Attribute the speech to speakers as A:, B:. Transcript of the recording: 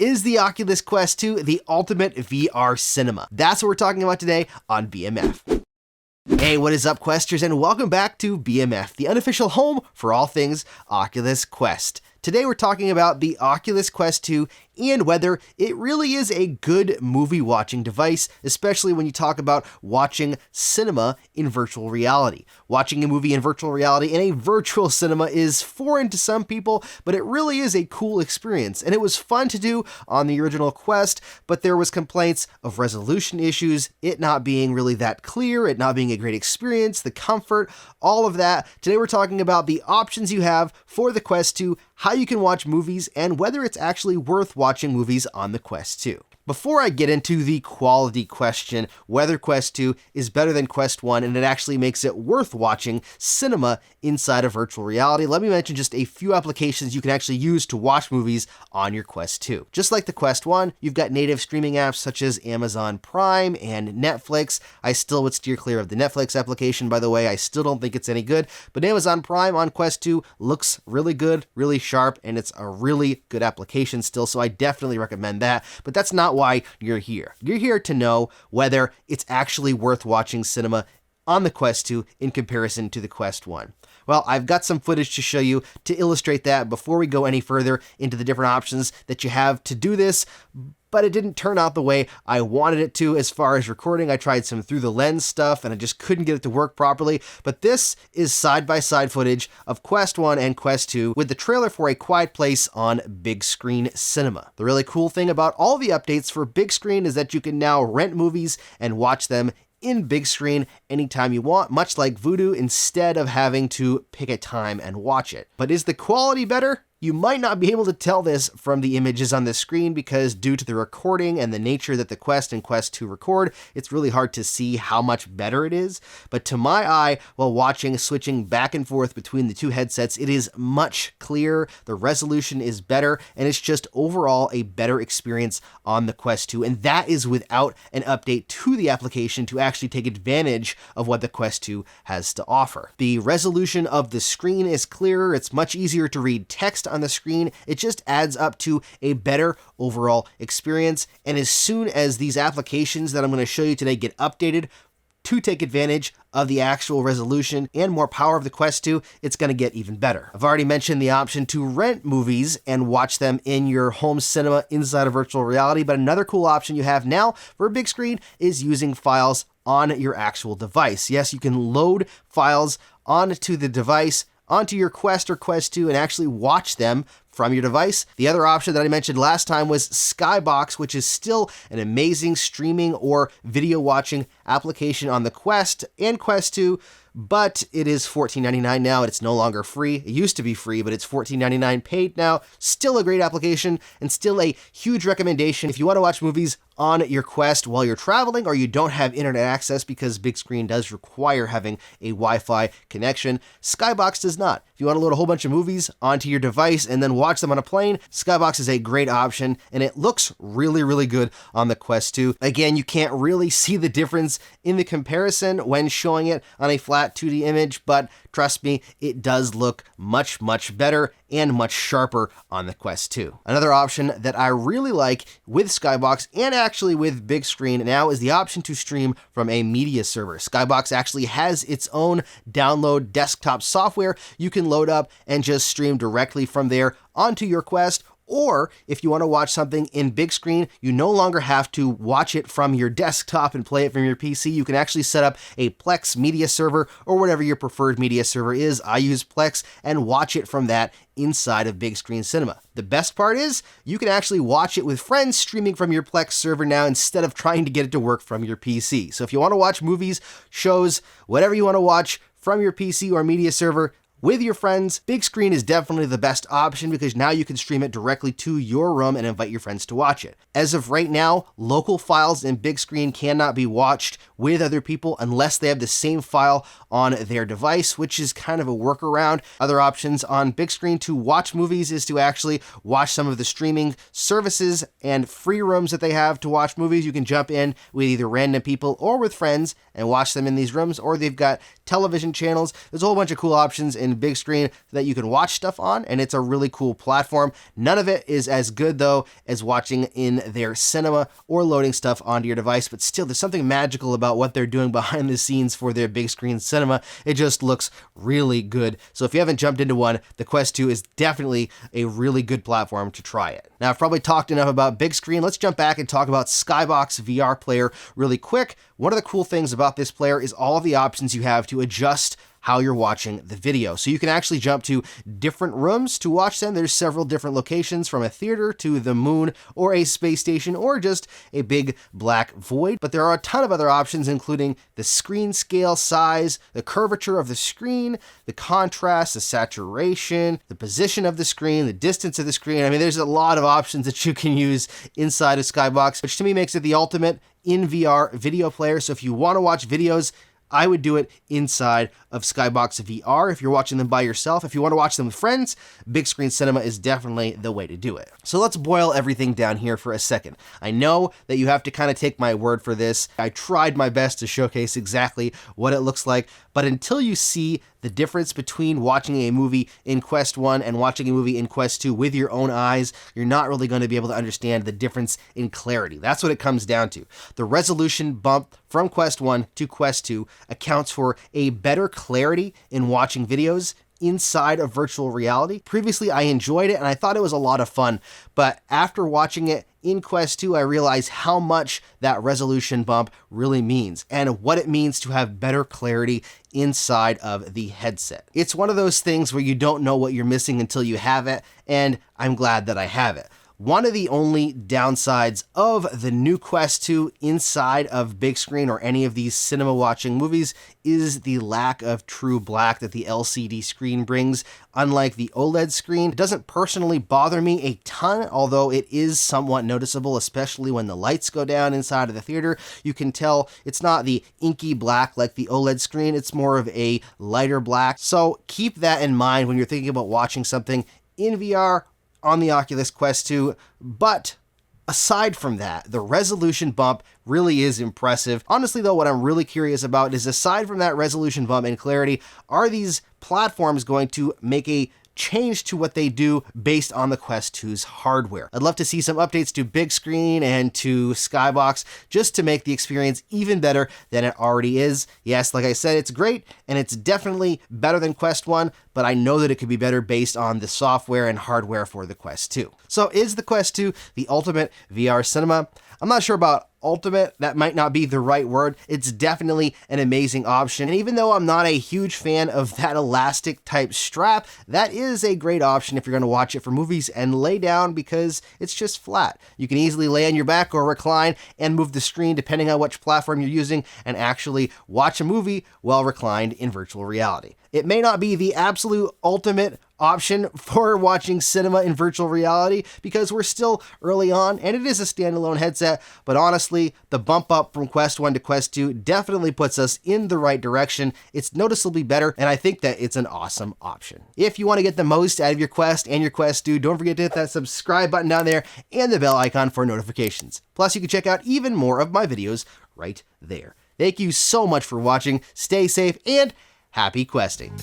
A: Is the Oculus Quest 2 the ultimate VR cinema? That's what we're talking about today on BMF. Hey, what is up, Questers, and welcome back to BMF, the unofficial home for all things Oculus Quest. Today we're talking about the Oculus Quest 2 and whether it really is a good movie watching device, especially when you talk about watching cinema in virtual reality. Watching a movie in virtual reality in a virtual cinema is foreign to some people, but it really is a cool experience, and it was fun to do on the original Quest, but there was complaints of resolution issues, it not being really that clear, it not being a great experience, the comfort, all of that. Today we're talking about the options you have for the Quest 2, how you can watch movies, and whether it's actually worth watching movies on the Quest 2. Before I get into the quality question, whether Quest 2 is better than Quest 1 and it actually makes it worth watching cinema inside of virtual reality, let me mention just a few applications you can actually use to watch movies on your Quest 2. Just like the Quest 1, you've got native streaming apps such as Amazon Prime and Netflix. I still would steer clear of the Netflix application, by the way. I still don't think it's any good, but Amazon Prime on Quest 2 looks really good, really sharp, and it's a really good application still, so I definitely recommend that. But that's not why you're here. You're here to know whether it's actually worth watching cinema on the Quest 2 in comparison to the Quest 1. Well, I've got some footage to show you to illustrate that before we go any further into the different options that you have to do this, but it didn't turn out the way I wanted it to as far as recording. I tried some through the lens stuff and I just couldn't get it to work properly, but this is side-by-side footage of Quest 1 and Quest 2 with the trailer for A Quiet Place on big screen cinema. The really cool thing about all the updates for big screen is that you can now rent movies and watch them in big screen anytime you want, much like Vudu, instead of having to pick a time and watch it. But is the quality better? You might not be able to tell this from the images on the screen because due to the recording and the nature that the Quest and Quest 2 record, it's really hard to see how much better it is. But to my eye, while watching, switching back and forth between the two headsets, it is much clearer, the resolution is better, and it's just overall a better experience on the Quest 2. And that is without an update to the application to actually take advantage of what the Quest 2 has to offer. The resolution of the screen is clearer, it's much easier to read text on the screen. It just adds up to a better overall experience. And as soon as these applications that I'm going to show you today get updated to take advantage of the actual resolution and more power of the Quest 2, it's going to get even better. I've already mentioned the option to rent movies and watch them in your home cinema inside of virtual reality, but another cool option you have now for a big screen is using files on your actual device. Yes, you can load files onto the device, onto your Quest or Quest 2 and actually watch them from your device. The other option that I mentioned last time was Skybox, which is still an amazing streaming or video watching application on the Quest and Quest 2, but it is $14.99 now. It's no longer free. It used to be free, but it's $14.99 paid now. Still a great application and still a huge recommendation if you want to watch movies on your Quest while you're traveling or you don't have internet access, because big screen does require having a Wi-Fi connection. Skybox does not. If you want to load a whole bunch of movies onto your device and then watch them on a plane, Skybox is a great option, and it looks really, really good on the Quest 2. Again, you can't really see the difference in the comparison when showing it on a flat 2D image, but trust me, it does look much, much better and much sharper on the Quest 2. Another option that I really like with Skybox and actually with big screen now is the option to stream from a media server. Skybox actually has its own download desktop software you can load up and just stream directly from there onto your Quest. Or if you want to watch something in big screen, you no longer have to watch it from your desktop and play it from your PC. You can actually set up a Plex media server or whatever your preferred media server is. I use Plex and watch it from that inside of big screen cinema. The best part is you can actually watch it with friends streaming from your Plex server now instead of trying to get it to work from your PC. So if you want to watch movies, shows, whatever you want to watch from your PC or media server, with your friends, big screen is definitely the best option because now you can stream it directly to your room and invite your friends to watch it. As of right now, local files in big screen cannot be watched with other people unless they have the same file on their device, which is kind of a workaround. Other options on big screen to watch movies is to actually watch some of the streaming services and free rooms that they have to watch movies. You can jump in with either random people or with friends and watch them in these rooms, or they've got television channels. There's a whole bunch of cool options in big screen that you can watch stuff on, and it's a really cool platform. None of it is as good though as watching in their cinema or loading stuff onto your device, but still there's something magical about what they're doing behind the scenes for their big screen cinema. It just looks really good. So if you haven't jumped into one, the Quest 2 is definitely a really good platform to try it. Now I've probably talked enough about big screen. Let's jump back and talk about Skybox VR Player really quick. One of the cool things about this player is all of the options you have to adjust how you're watching the video. So you can actually jump to different rooms to watch them. There's several different locations, from a theater to the moon or a space station or just a big black void. But there are a ton of other options, including the screen scale size, the curvature of the screen, the contrast, the saturation, the position of the screen, the distance of the screen. I mean, there's a lot of options that you can use inside of Skybox, which to me makes it the ultimate in VR video player. So if you want to watch videos, I would do it inside of Skybox VR if you're watching them by yourself. If you want to watch them with friends, big screen cinema is definitely the way to do it. So let's boil everything down here for a second. I know that you have to kind of take my word for this. I tried my best to showcase exactly what it looks like, but until you see the difference between watching a movie in Quest 1 and watching a movie in Quest 2 with your own eyes, you're not really going to be able to understand the difference in clarity. That's what it comes down to. The resolution bump from Quest 1 to Quest 2 accounts for a better clarity in watching videos inside of virtual reality. Previously, I enjoyed it and I thought it was a lot of fun, but after watching it in Quest 2, I realized how much that resolution bump really means and what it means to have better clarity inside of the headset. It's one of those things where you don't know what you're missing until you have it, and I'm glad that I have it. One of the only downsides of the new Quest 2 inside of big screen or any of these cinema watching movies is the lack of true black that the LCD screen brings. Unlike the OLED screen, it doesn't personally bother me a ton, although it is somewhat noticeable, especially when the lights go down inside of the theater. You can tell it's not the inky black like the OLED screen, it's more of a lighter black. So keep that in mind when you're thinking about watching something in VR on the Oculus Quest 2, but aside from that, the resolution bump really is impressive. Honestly though, what I'm really curious about is, aside from that resolution bump and clarity, are these platforms going to make a change to what they do based on the Quest 2's hardware? I'd love to see some updates to big screen and to Skybox just to make the experience even better than it already is. Yes, like I said, it's great and it's definitely better than Quest 1, but I know that it could be better based on the software and hardware for the Quest 2. So is the Quest 2 the ultimate VR cinema? I'm not sure about ultimate, that might not be the right word. It's definitely an amazing option. And even though I'm not a huge fan of that elastic type strap, that is a great option if you're going to watch it for movies and lay down, because it's just flat. You can easily lay on your back or recline and move the screen depending on which platform you're using and actually watch a movie while reclined in virtual reality. It may not be the absolute ultimate option for watching cinema in virtual reality because we're still early on and it is a standalone headset, but honestly, the bump up from Quest 1 to Quest 2 definitely puts us in the right direction. It's noticeably better, and I think that it's an awesome option. If you want to get the most out of your Quest and your Quest 2, don't forget to hit that subscribe button down there and the bell icon for notifications. Plus, you can check out even more of my videos right there. Thank you so much for watching. Stay safe and happy questing.